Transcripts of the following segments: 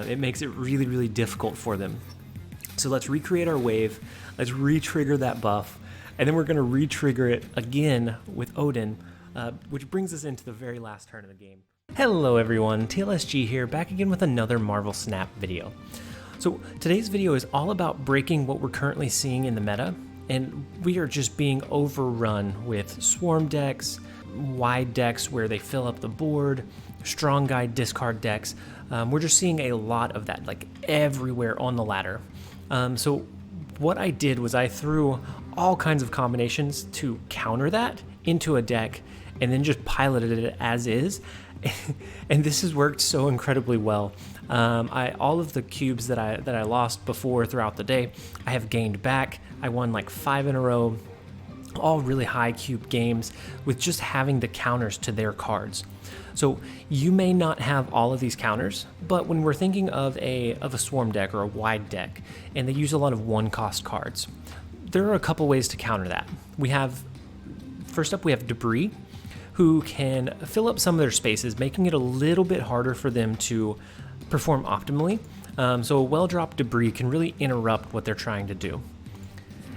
it makes it really, really difficult for them. So let's recreate our wave, let's re-trigger that buff, and then we're going to re-trigger it again with Odin, which brings us into the very last turn of the game. Hello everyone, TLSG here, back again with another Marvel Snap video. So today's video is all about breaking what we're currently seeing in the meta, and we are just being overrun with swarm decks, wide decks where they fill up the board, strong guy discard decks. We're just seeing a lot of that, like everywhere on the ladder. So what I did was I threw all kinds of combinations to counter that into a deck and then just piloted it as is. And this has worked so incredibly well. All of the cubes that I lost before throughout the day, I have gained back. I won like 5 in a row, all really high cube games with just having the counters to their cards. So you may not have all of these counters, but when we're thinking of a swarm deck or a wide deck, and they use a lot of 1-cost cards, there are a couple ways to counter that. First up, we have Debris, who can fill up some of their spaces, making it a little bit harder for them to perform optimally. So a well-dropped Debris can really interrupt what they're trying to do.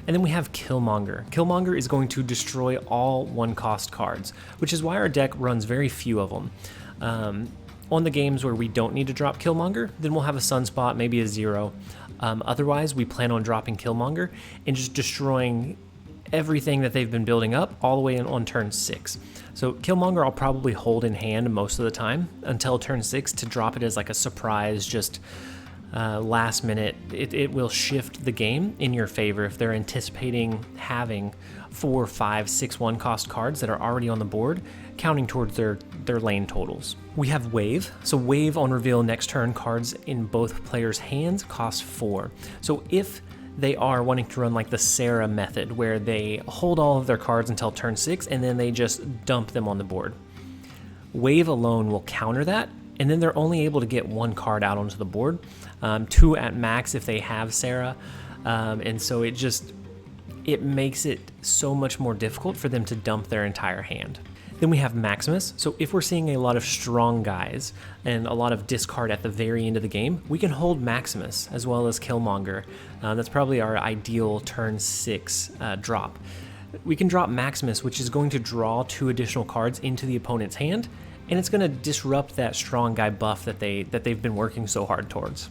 And then we have Killmonger. Killmonger is going to destroy all 1-cost cards, which is why our deck runs very few of them. On the games where we don't need to drop Killmonger, then we'll have a Sunspot, maybe a 0. Otherwise, we plan on dropping Killmonger and just destroying everything that they've been building up all the way in on turn 6. So Killmonger I'll probably hold in hand most of the time until turn 6 to drop it as like a surprise, just last minute. It will shift the game in your favor if they're anticipating having 4, 5, 6 1-cost cards that are already on the board, counting towards their lane totals. We have Wave. So Wave on reveal next turn, cards in both players' hands cost 4. So if they are wanting to run like the Sarah method, where they hold all of their cards until turn 6 and then they just dump them on the board, Wave alone will counter that, and then they're only able to get 1 card out onto the board, 2 at max if they have Sarah, and so it makes it so much more difficult for them to dump their entire hand. Then we have Maximus. So if we're seeing a lot of strong guys and a lot of discard at the very end of the game, we can hold Maximus as well as Killmonger. That's probably our ideal turn 6 drop. We can drop Maximus, which is going to draw 2 additional cards into the opponent's hand, and it's going to disrupt that strong guy buff that they've been working so hard towards.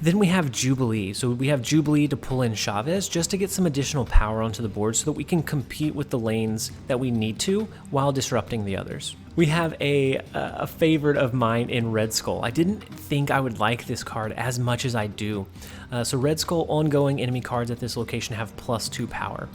Then we have Jubilee. So we have Jubilee to pull in Chavez just to get some additional power onto the board so that we can compete with the lanes that we need to while disrupting the others. We have a favorite of mine in Red Skull. I didn't think I would like this card as much as I do. So Red Skull ongoing enemy cards at this location have +2 power.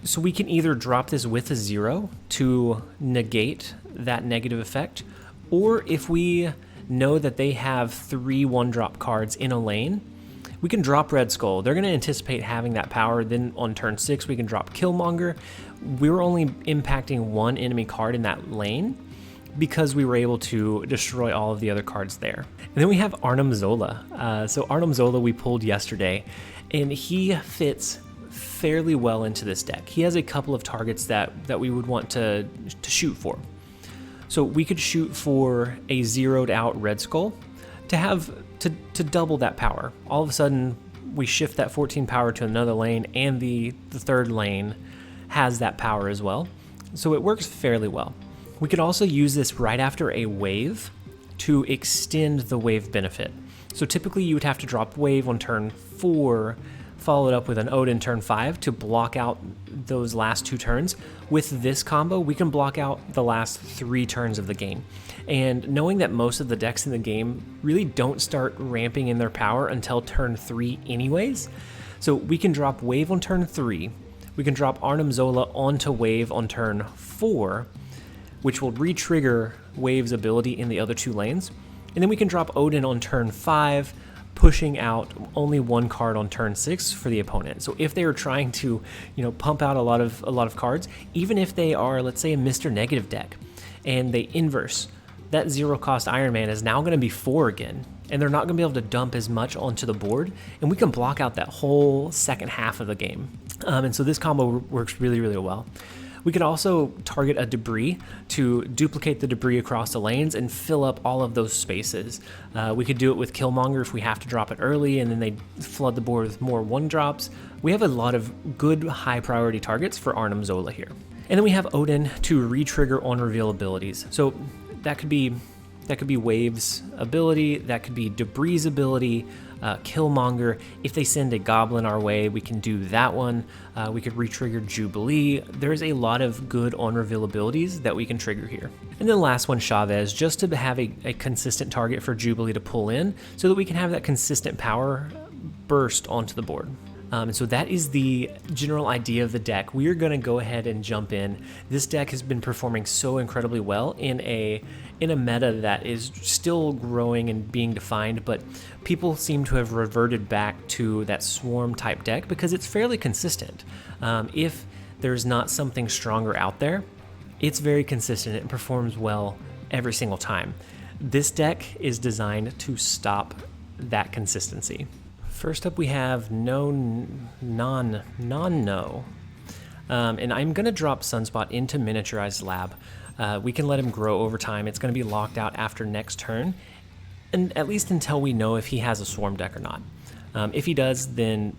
So we can either drop this with a 0 to negate that negative effect, or if we know that they have 3 1-drop cards in a lane, we can drop Red Skull. They're going to anticipate having that power. Then on turn 6, we can drop Killmonger. We're only impacting 1 enemy card in that lane because we were able to destroy all of the other cards there. And then we have Arnim Zola. So Arnim Zola we pulled yesterday, and he fits fairly well into this deck. He has a couple of targets that we would want to shoot for. So we could shoot for a 0'd out Red Skull to have to double that power. All of a sudden, we shift that 14 power to another lane, and the third lane has that power as well. So it works fairly well. We could also use this right after a wave to extend the wave benefit. So typically you would have to drop wave on turn 4, followed up with an Odin turn 5 to block out those last 2 turns. With this combo, we can block out the last 3 turns of the game. And knowing that most of the decks in the game really don't start ramping in their power until turn 3 anyways, so we can drop wave on turn 3, we can drop Arnim Zola onto wave on turn 4, which will re-trigger wave's ability in the other 2 lanes, and then we can drop Odin on turn 5, pushing out only 1 card on turn 6 for the opponent. So if they are trying to, pump out a lot of cards, even if they are, let's say, a Mr. Negative deck, and they inverse, that 0-cost Iron Man is now going to be 4 again, and they're not going to be able to dump as much onto the board, and we can block out that whole second half of the game. And so this combo works really, really well. We could also target a debris to duplicate the debris across the lanes and fill up all of those spaces. We could do it with Killmonger if we have to drop it early and then they flood the board with more 1-drops. We have a lot of good high priority targets for Arnim Zola here. And then we have Odin to re-trigger on reveal abilities. So that could be Wave's ability, that could be Debris' ability, Killmonger. If they send a Goblin our way, we can do that one. We could re-trigger Jubilee. There's a lot of good on-reveal abilities that we can trigger here. And then last one, Chavez, just to have a consistent target for Jubilee to pull in so that we can have that consistent power burst onto the board. And so that is the general idea of the deck. We are going to go ahead and jump in. This deck has been performing so incredibly well in a meta that is still growing and being defined, but people seem to have reverted back to that swarm type deck because it's fairly consistent. If there's not something stronger out there, it's very consistent. It performs well every single time. This deck is designed to stop that consistency. First up, we have no. And I'm going to drop Sunspot into Miniaturized Lab. We can let him grow over time. It's going to be locked out after next turn, and at least until we know if he has a Swarm deck or not. If he does, then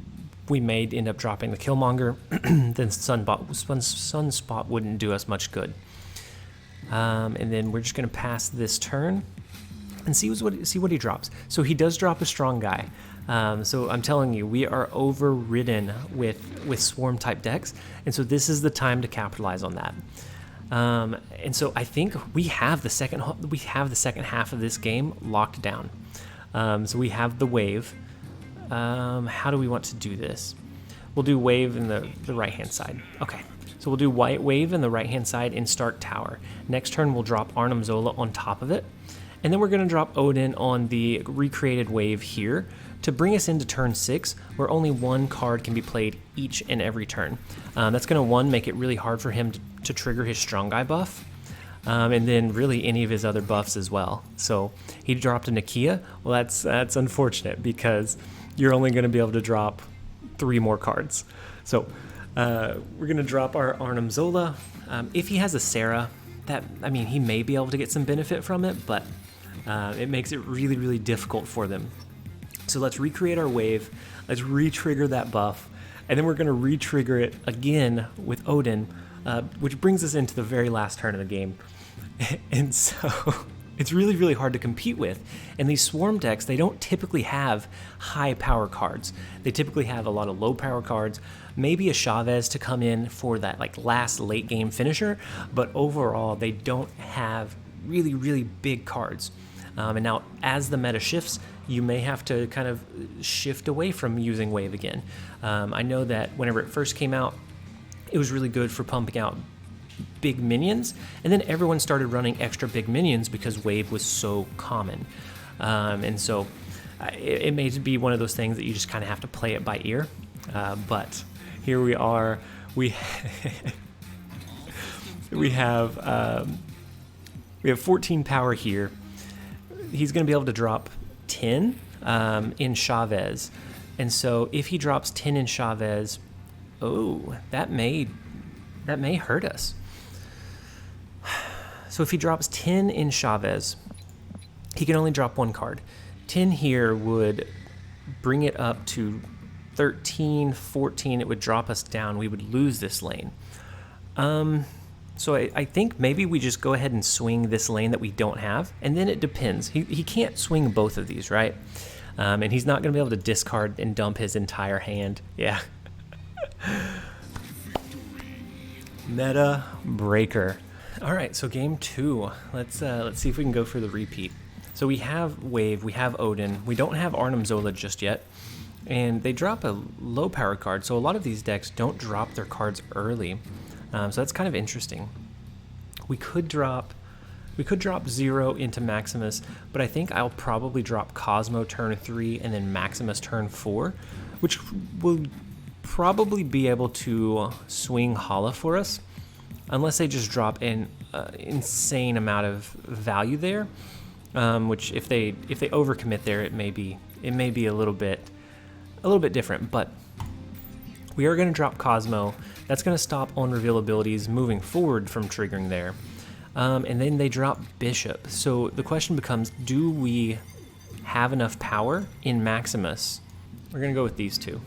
we may end up dropping the Killmonger. Then Sunspot wouldn't do us much good. And then we're just going to pass this turn and see what he drops. So he does drop a strong guy. So I'm telling you, we are overridden with swarm type decks, and so this is the time to capitalize on that. And so I think we have the second half of this game locked down. So we have the wave. How do we want to do this? We'll do wave in the right hand side. Okay. So we'll do white wave in the right hand side in Stark Tower. Next turn we'll drop Arnim Zola on top of it. And then we're going to drop Odin on the recreated wave here to bring us into turn 6, where only one card can be played each and every turn. That's going to, make it really hard for him to trigger his Strong Guy buff, and then really any of his other buffs as well. So he dropped a Nakia. Well, that's unfortunate because you're only going to be able to drop 3 more cards. So we're going to drop our Arnim Zola. If he has a Sarah, he may be able to get some benefit from it, but it makes it really, really difficult for them. So let's recreate our wave, let's re-trigger that buff, and then we're going to re-trigger it again with Odin, which brings us into the very last turn of the game. And so it's really, really hard to compete with. And these swarm decks, they don't typically have high power cards. They typically have a lot of low power cards, maybe a Chavez to come in for that last late game finisher, but overall they don't have really, really big cards. And now as the meta shifts, you may have to kind of shift away from using wave again. I know that whenever it first came out, it was really good for pumping out big minions, and then everyone started running extra big minions because wave was so common. And so it may be one of those things that you just kind of have to play it by ear. But here we are. We have 14 power here. He's going to be able to drop 10 in Chavez. And so if he drops 10 in Chavez, that may hurt us. So if he drops 10 in Chavez, he can only drop 1 card. 10 here would bring it up to 13, 14. It would drop us down. We would lose this lane. So I think maybe we just go ahead and swing this lane that we don't have, and then it depends. He can't swing both of these, right? And he's not going to be able to discard and dump his entire hand. Yeah. Meta breaker. All right, so game 2. Let's see if we can go for the repeat. So we have wave, we have Odin. We don't have Arnim Zola just yet, and they drop a low power card. So a lot of these decks don't drop their cards early. So that's kind of interesting. We could drop 0 into Maximus, but I think I'll probably drop Cosmo turn 3 and then Maximus turn 4, which will probably be able to swing Hala for us, unless they just drop an insane amount of value there. Which if they overcommit there, it may be a little bit different, but We are going to drop Cosmo. That's going to stop on-reveal abilities moving forward from triggering there. And then they drop Bishop. So the question becomes, do we have enough power in Maximus? We're going to go with these two.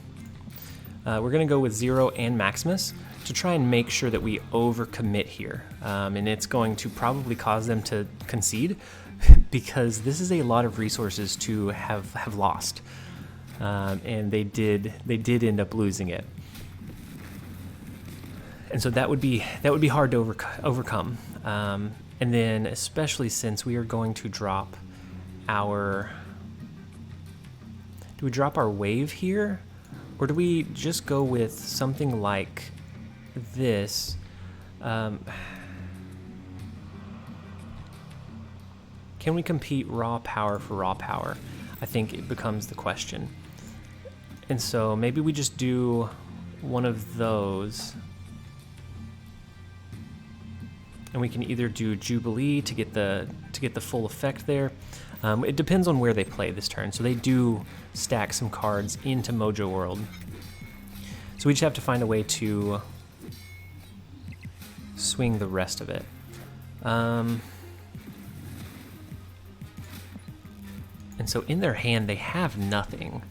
We're going to go with Zero and Maximus to try and make sure that we overcommit here. And it's going to probably cause them to concede because this is a lot of resources to have lost. And they did end up losing it. And so that would be hard to overcome. And then especially since we are going to drop our... Do we drop our wave here? Or do we just go with something like this? Can we compete raw power for raw power? I think it becomes the question. And so maybe we just do one of those. And we can either do Jubilee to get the full effect there. It depends on where they play this turn. So they do stack some cards into Mojo World. So we just have to find a way to swing the rest of it. And so in their hand, they have nothing.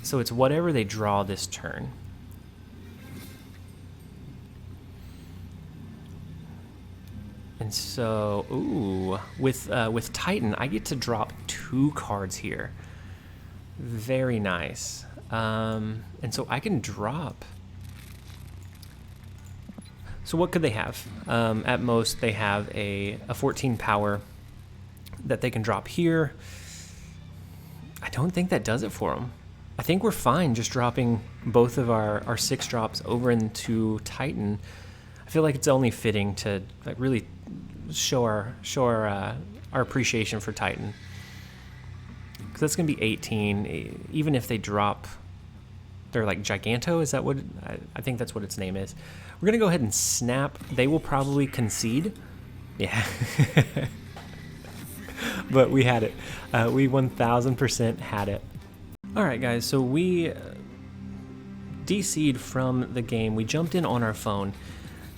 So it's whatever they draw this turn. And so, ooh, with Titan, I get to drop 2 cards here. Very nice. And so I can drop. So what could they have? At most, they have a 14 power that they can drop here. I don't think that does it for them. I think we're fine just dropping both of our 6 drops over into Titan. I feel like it's only fitting to like really show our appreciation for Titan. Because that's going to be 18, even if they drop their like Giganto, is that what, I think that's what its name is. We're going to go ahead and snap. They will probably concede. Yeah. But we had it. We 1000% had it. All right, guys, so we DC'd from the game. We jumped in on our phone.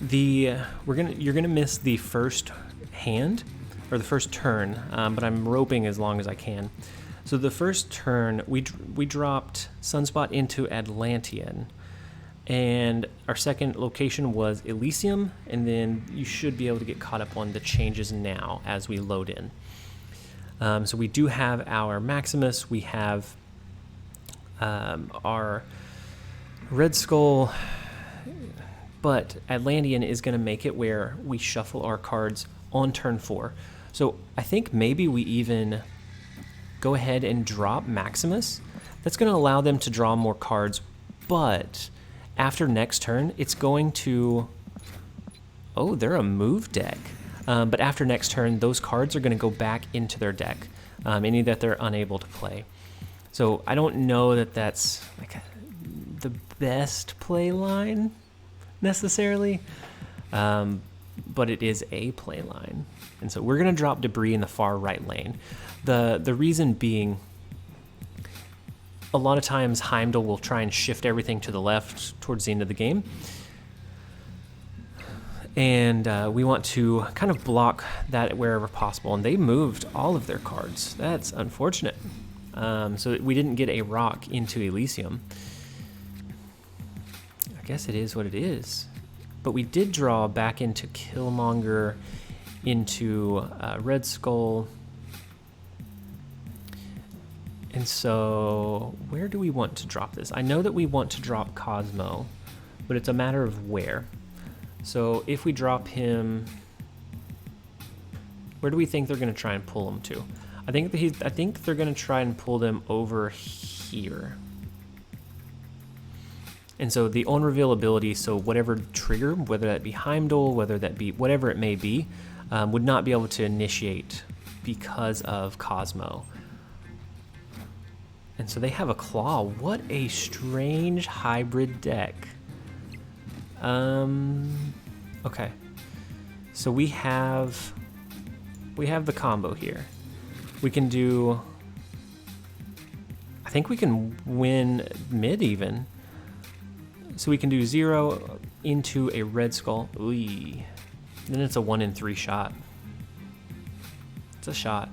You're gonna miss the first hand or the first turn, but I'm roping as long as I can. So the first turn we dropped Sunspot into Atlantean, and our second location was Elysium, and then you should be able to get caught up on the changes now as we load in. So we do have our Maximus, we have our Red Skull, but Atlantean is going to make it where we shuffle our cards on turn 4. So I think maybe we even go ahead and drop Maximus. That's going to allow them to draw more cards, but after next turn, it's going to... Oh, they're a move deck. But after next turn, those cards are going to go back into their deck, any that they're unable to play. So I don't know that that's like the best play line necessarily, but it is a play line. And so we're going to drop Debris in the far right lane. The reason being, a lot of times Heimdall will try and shift everything to the left towards the end of the game. And we want to kind of block that wherever possible. And they moved all of their cards. That's unfortunate. So we didn't get a rock into Elysium. I guess it is what it is. But we did draw back into Killmonger, into Red Skull. And so where do we want to drop this? I know that we want to drop Cosmo, but it's a matter of where. So if we drop him, where do we think they're going to try and pull him to? I think they're going to try and pull them over here. And so the on-reveal ability, so whatever trigger, whether that be Heimdall, whether that be whatever it may be, would not be able to initiate because of Cosmo. And so they have a Claw. What a strange hybrid deck. Okay. So we have the combo here. We can do... I think we can win mid even. So we can do 0 into a red skull. Ooh. Then it's a 1 in 3 shot. It's a shot.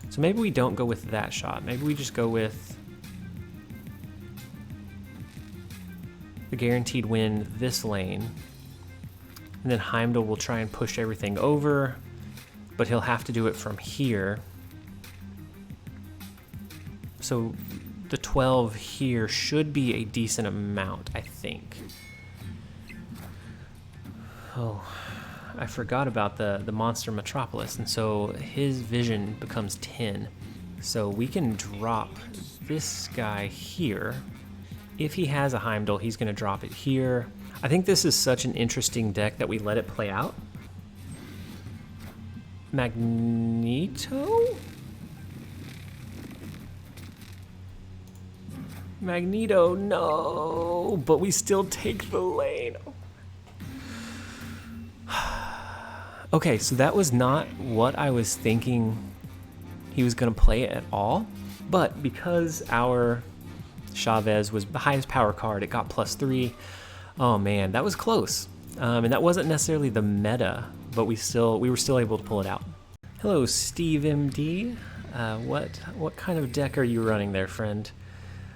So maybe we don't go with that shot. Maybe we just go with the guaranteed win this lane. And then Heimdall will try and push everything over, but he'll have to do it from here. So the 12 here should be a decent amount, I think. Oh, I forgot about the monster Metropolis, and so his vision becomes 10. So we can drop this guy here. If he has a Heimdall, he's going to drop it here. I think this is such an interesting deck that we let it play out. Magneto? Magneto, no, but we still take the lane. Okay, so that was not what I was thinking he was going to play at all, but because our Chavez was the highest power card, it got +3. Oh man, that was close. And that wasn't necessarily the meta, but we were still able to pull it out. Hello, Steve MD. What kind of deck are you running there, friend?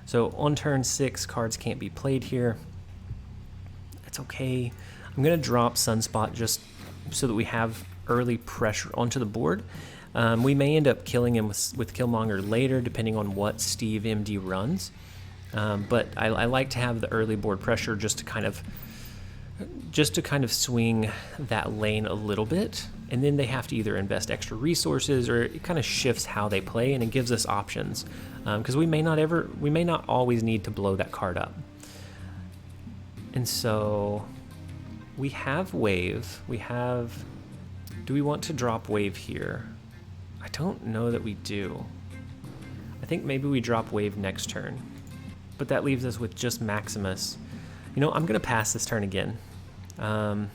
So on turn 6, cards can't be played here. It's okay. I'm gonna drop Sunspot just so that we have early pressure onto the board. We may end up killing him with Killmonger later, depending on what Steve MD runs. But I like to have the early board pressure just to kind of swing that lane a little bit, and then they have to either invest extra resources, or it kind of shifts how they play, and it gives us options, because we may not always need to blow that card up. And so we have wave. Do we want to drop wave here? I don't know that we do. I think maybe we drop wave next turn, but that leaves us with just Maximus. You know, I'm gonna pass this turn again. I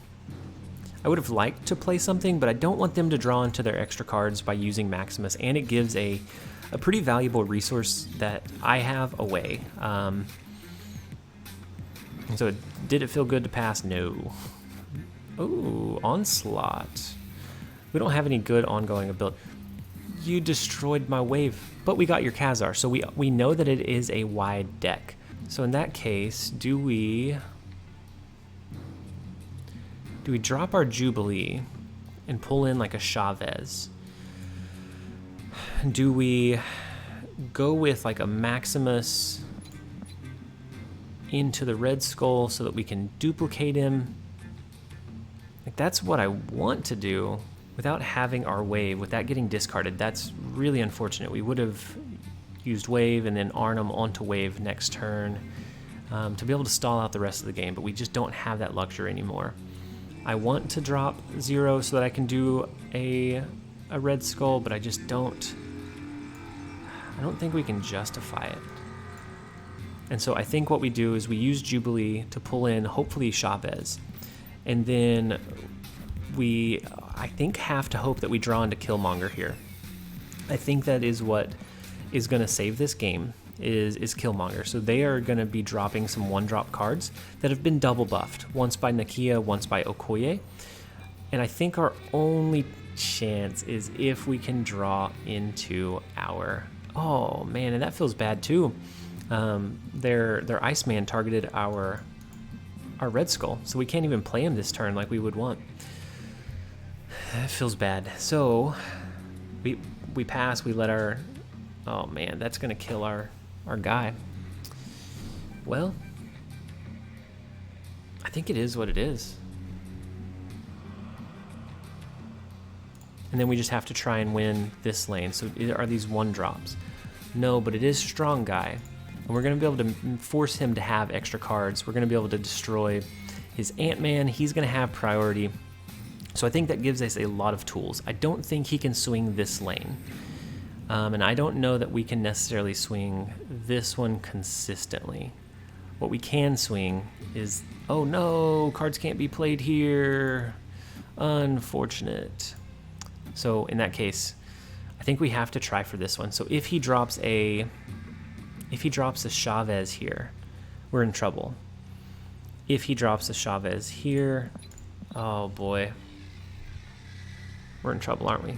would have liked to play something, but I don't want them to draw into their extra cards by using Maximus, and it gives a pretty valuable resource that I have away. So did it feel good to pass? No. Ooh, Onslaught. We don't have any good ongoing ability. You destroyed my wave, but we got your Khazar, so we know that it is a wide deck. So in that case, do we drop our Jubilee and pull in like a Chavez? Do we go with like a Maximus into the Red Skull so that we can duplicate him? Like, that's what I want to do without having our wave, with that getting discarded. That's really unfortunate. We would have used wave and then Arnhem onto wave next turn to be able to stall out the rest of the game, but we just don't have that luxury anymore. I want to drop 0 so that I can do a Red Skull, but I just don't think we can justify it. And so I think what we do is we use Jubilee to pull in hopefully Chavez, and then we, I think, have to hope that we draw into Killmonger here. I think that is what is going to save this game, is Killmonger. So they are going to be dropping some 1-drop cards that have been double buffed, once by Nakia, once by Okoye. And I think our only chance is if we can draw into our... Oh man, and that feels bad too. Their Iceman targeted our Red Skull, so we can't even play him this turn like we would want. That feels bad. So we pass, we let our... Oh man, that's gonna kill our guy. Well, I think it is what it is. And then we just have to try and win this lane. So are these 1-drops? No, but it is Strong Guy. And we're going to be able to force him to have extra cards. We're going to be able to destroy his Ant-Man. He's going to have priority. So I think that gives us a lot of tools. I don't think he can swing this lane. And I don't know that we can necessarily swing this one consistently. What we can swing is... Oh no, cards can't be played here. Unfortunate. So in that case, I think we have to try for this one. So if he drops a Chavez here, we're in trouble. If he drops a Chavez here, oh boy, we're in trouble, aren't we?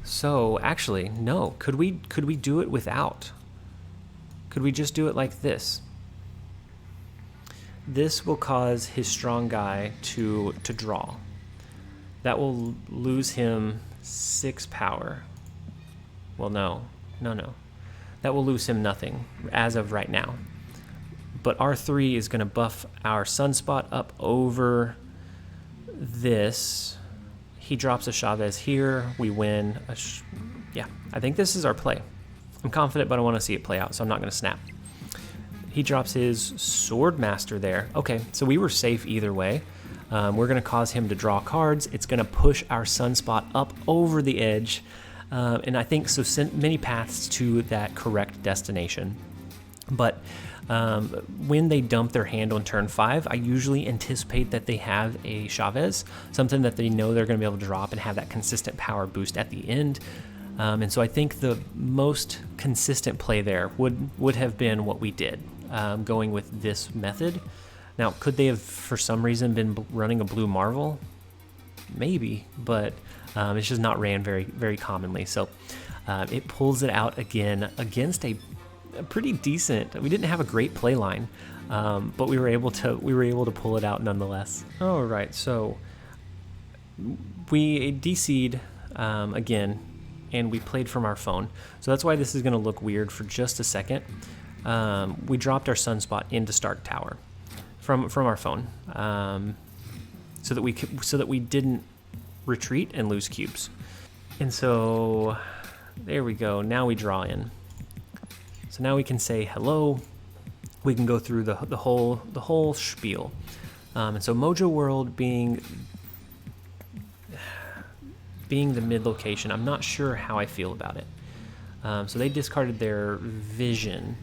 So actually, no. Could we do it without? Could we just do it like this? This will cause his strong guy to draw. That will lose him 6 power. Well, no. That will lose him nothing as of right now. But R3 is going to buff our sunspot up over this. He drops a Chavez here. We win. Yeah, I think this is our play. I'm confident, but I want to see it play out, so I'm not going to snap. He drops his Swordmaster there. Okay, so we were safe either way. We're going to cause him to draw cards. It's going to push our sunspot up over the edge. And I think so many paths to that correct destination. But when they dump their hand on turn 5, I usually anticipate that they have a Chavez, something that they know they're going to be able to drop and have that consistent power boost at the end. And so I think the most consistent play there would have been what we did, going with this method. Now, could they have, for some reason, been running a blue Marvel? Maybe, but it's just not ran very, very commonly. So it pulls it out again against a pretty decent. We didn't have a great play line, but we were able to pull it out nonetheless. All right, so we DC'd again, and we played from our phone. So that's why this is going to look weird for just a second. We dropped our sunspot into Stark Tower from our phone, so that we didn't retreat and lose cubes. And so there we go. Now we draw in. So now we can say hello. We can go through the whole spiel. And so Mojo World being the mid location, I'm not sure how I feel about it. So they discarded their vision.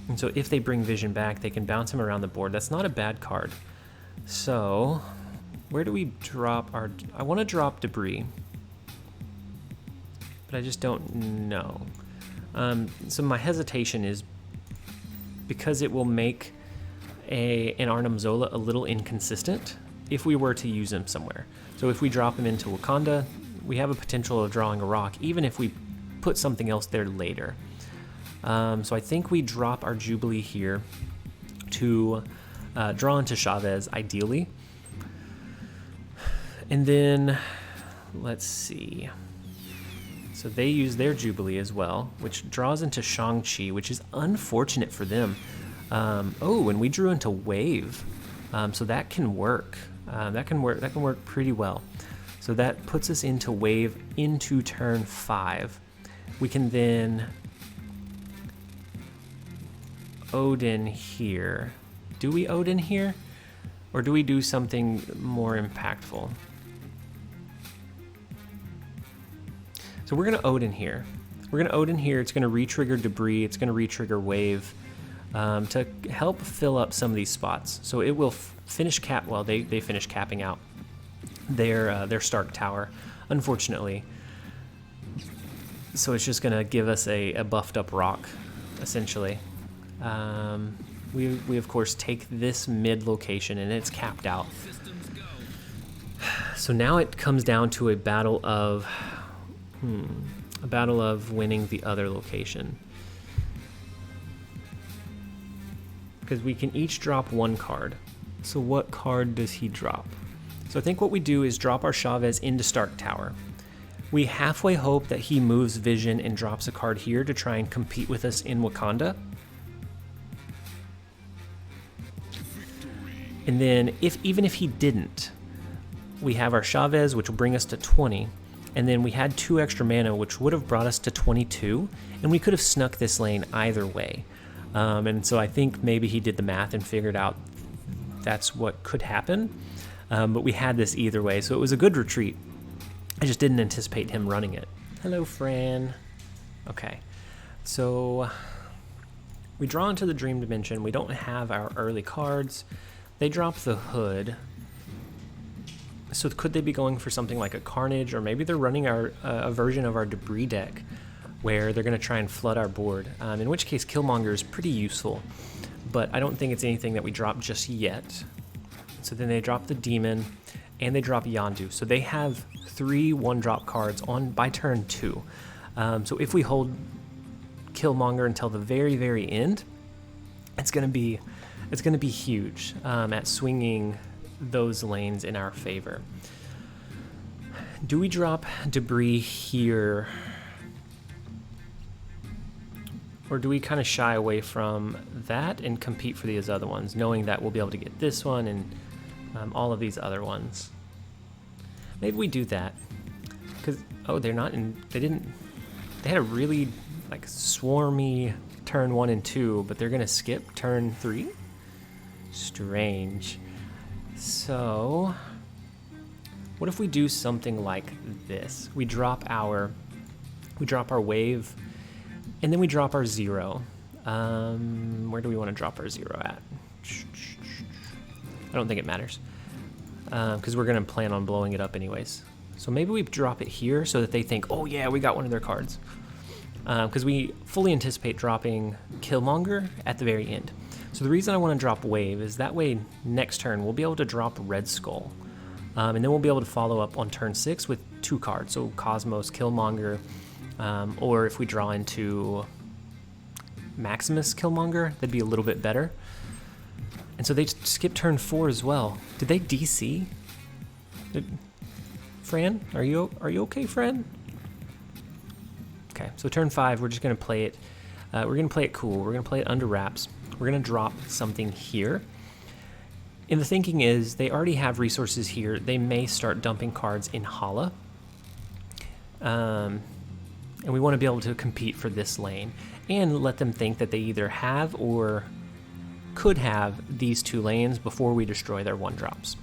And so if they bring vision back, they can bounce him around the board. That's not a bad card. So where do we drop our... I want to drop debris, but I just don't know. So my hesitation is because it will make an Arnim Zola a little inconsistent if we were to use him somewhere. So if we drop him into Wakanda, we have a potential of drawing a rock, even if we put something else there later. So I think we drop our Jubilee here to draw into Chavez, ideally. And then, let's see. So they use their Jubilee as well, which draws into Shang-Chi, which is unfortunate for them. Oh, and we drew into Wave. So that can work. That can work pretty well. So that puts us into Wave into turn 5. We can then Odin here. Do we Odin here? Or do we do something more impactful? So we're going to Odin here. We're going to Odin here. It's going to re-trigger debris. It's going to re-trigger Wave to help fill up some of these spots. So it will finish cap. Well, they finish capping out their Stark Tower, unfortunately. So it's just going to give us a buffed up rock, essentially. We of course take this mid location and it's capped out. So now it comes down to a battle of winning the other location, because we can each drop one card. So what card does he drop? So I think what we do is drop our Chavez into Stark Tower. We halfway hope that he moves Vision and drops a card here to try and compete with us in Wakanda. And then even if he didn't, we have our Chavez, which will bring us to 20. And then we had 2 extra mana, which would have brought us to 22. And we could have snuck this lane either way. And so I think maybe he did the math and figured out that's what could happen. But we had this either way. So it was a good retreat. I just didn't anticipate him running it. Hello, Fran. Okay. So we draw into the Dream Dimension. We don't have our early cards. They drop the Hood. So could they be going for something like a Carnage, or maybe they're running a version of our Debris deck? where they're going to try and flood our board, in which case Killmonger is pretty useful, but I don't think it's anything that we drop just yet. So then they drop the Demon, and they drop Yondu. So they have 3 1-drop cards on by turn 2. So if we hold Killmonger until the very, very end, it's going to be huge at swinging those lanes in our favor. Do we drop Debris here, or do we kind of shy away from that and compete for these other ones, knowing that we'll be able to get this one and all of these other ones? Maybe we do that, because they had a really like swarmy turn 1 and 2, but they're gonna skip turn 3. Strange. So what if we do something like this? We drop our wave, and then we drop our 0. Where do we want to drop our 0 at? I don't think it matters, because we're going to plan on blowing it up anyways. So maybe we drop it here so that they think, oh yeah, we got one of their cards. Because we fully anticipate dropping Killmonger at the very end. So the reason I want to drop Wave is that way next turn we'll be able to drop Red Skull. And then we'll be able to follow up on turn 6 with 2 cards. So Cosmos, Killmonger, or if we draw into Maximus Killmonger, that'd be a little bit better. And so they skip turn 4 as well. Did they DC? Fran, are you okay, Fran? Okay, so turn 5, we're just gonna play it. We're gonna play it cool. We're gonna play it under wraps. We're gonna drop something here. And the thinking is they already have resources here. They may start dumping cards in Hala. And we want to be able to compete for this lane and let them think that they either have or could have these 2 lanes before we destroy their 1-drops.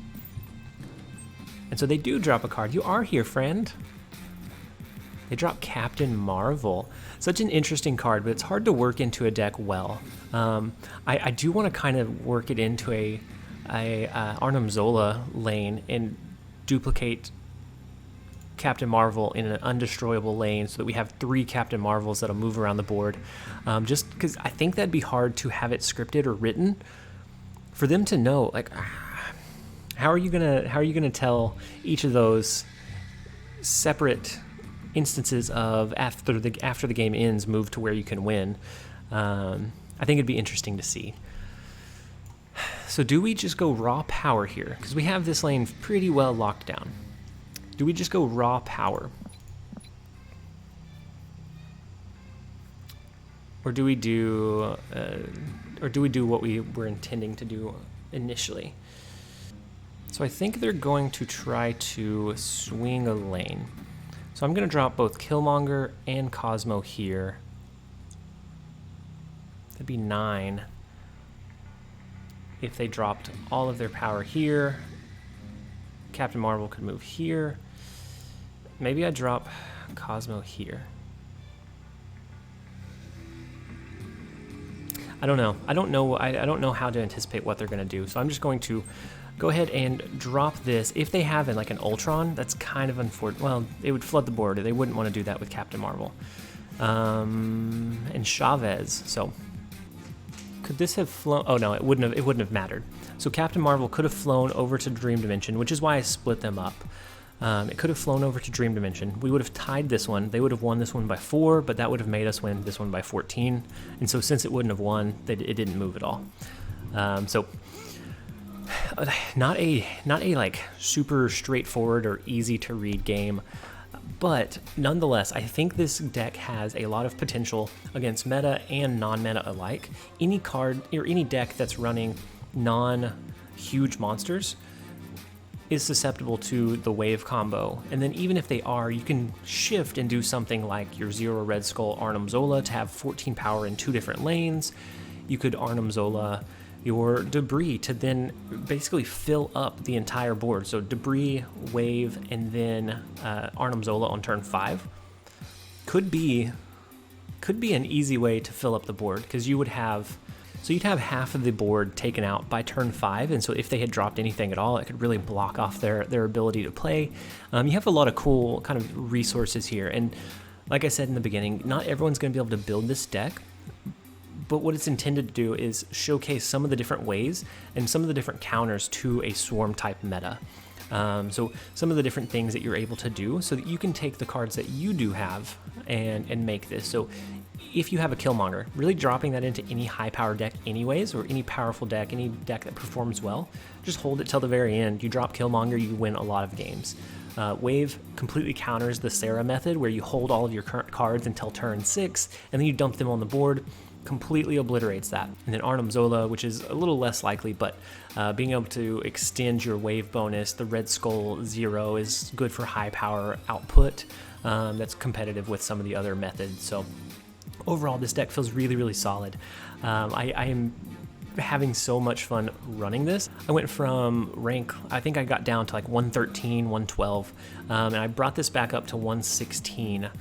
And so they do drop a card. You are here, friend. They drop Captain Marvel. Such an interesting card, but it's hard to work into a deck well. I do want to kind of work it into a Arnim Zola lane and duplicate Captain Marvel in an undestroyable lane so that we have 3 Captain Marvels that'll move around the board. Just because I think that'd be hard to have it scripted or written for them to know, like, how are you gonna tell each of those separate instances of after the game ends move to where you can win? I think it'd be interesting to see. So do we just go raw power here? Because we have this lane pretty well locked down. Do we just go raw power? Or do we do what we were intending to do initially? So I think they're going to try to swing a lane. So I'm going to drop both Killmonger and Cosmo here. That'd be 9. If they dropped all of their power here, Captain Marvel could move here. Maybe I drop Cosmo here. I don't know. I don't know how to anticipate what they're going to do. So I'm just going to go ahead and drop this. If they have like an Ultron, that's kind of unfortunate. Well, it would flood the board. They wouldn't want to do that with Captain Marvel. And Chavez. So could this have flown? Oh no, it wouldn't have mattered. So Captain Marvel could have flown over to Dream Dimension, which is why I split them up. It could have flown over to Dream Dimension. We would have tied this one. They would have won this one by 4, but that would have made us win this one by 14. And so since it wouldn't have won, it didn't move at all. So not a like super straightforward or easy to read game, but nonetheless, I think this deck has a lot of potential against meta and non-meta alike. Any card or any deck that's running non-huge monsters is susceptible to the wave combo. And then even if they are, you can shift and do something like your 0 Red Skull Arnim Zola to have 14 power in 2 different lanes. You could Arnim Zola your Debris to then basically fill up the entire board. So Debris, Wave, and then Arnim Zola on turn 5 could be an easy way to fill up the board, because you would have, so you'd have half of the board taken out by turn 5, and so if they had dropped anything at all, it could really block off their ability to play. You have a lot of cool kind of resources here, and Like I said in the beginning, not everyone's going to be able to build this deck, but what it's intended to do is showcase some of the different ways and some of the different counters to a swarm type meta. So some of the different things that you're able to do so that you can take the cards that you do have and make this. So if you have a Killmonger, really dropping that into any high power deck anyways, or any powerful deck, any deck that performs well, just hold it till the very end. You drop Killmonger, you win a lot of games. Wave completely counters the Sarah method, where you hold all of your current cards until turn 6, and then you dump them on the board. Completely obliterates that. And then Arnim Zola, which is a little less likely, but being able to extend your wave bonus. The Red Skull 0 is good for high power output. That's competitive with some of the other methods. So overall, this deck feels really, really solid. I am having so much fun running this. I went from rank, I think I got down to like 113, 112, and I brought this back up to 116.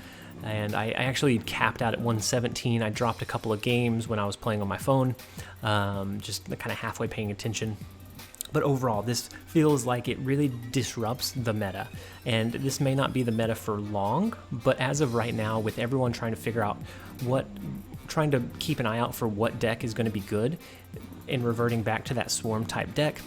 And I actually capped out at 117. I dropped a couple of games when I was playing on my phone, just kind of halfway paying attention. But overall, this feels like it really disrupts the meta. And this may not be the meta for long, but as of right now, with everyone trying to figure out trying to keep an eye out for what deck is going to be good, and reverting back to that swarm type deck,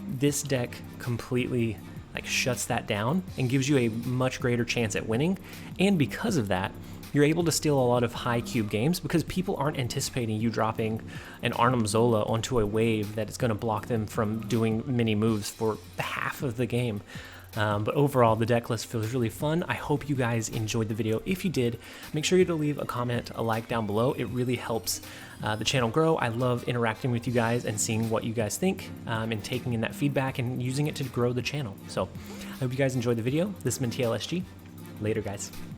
this deck completely shuts that down and gives you a much greater chance at winning. And because of that, you're able to steal a lot of high cube games because people aren't anticipating you dropping an Arnim Zola onto a wave that is going to block them from doing many moves for half of the game. But overall, the deck list feels really fun. I hope you guys enjoyed the video. If you did, make sure to leave a comment, a like down below. It really helps the channel grow. I love interacting with you guys and seeing what you guys think, and taking in that feedback and using it to grow the channel. So I hope you guys enjoyed the video. This has been TLSG. Later, guys.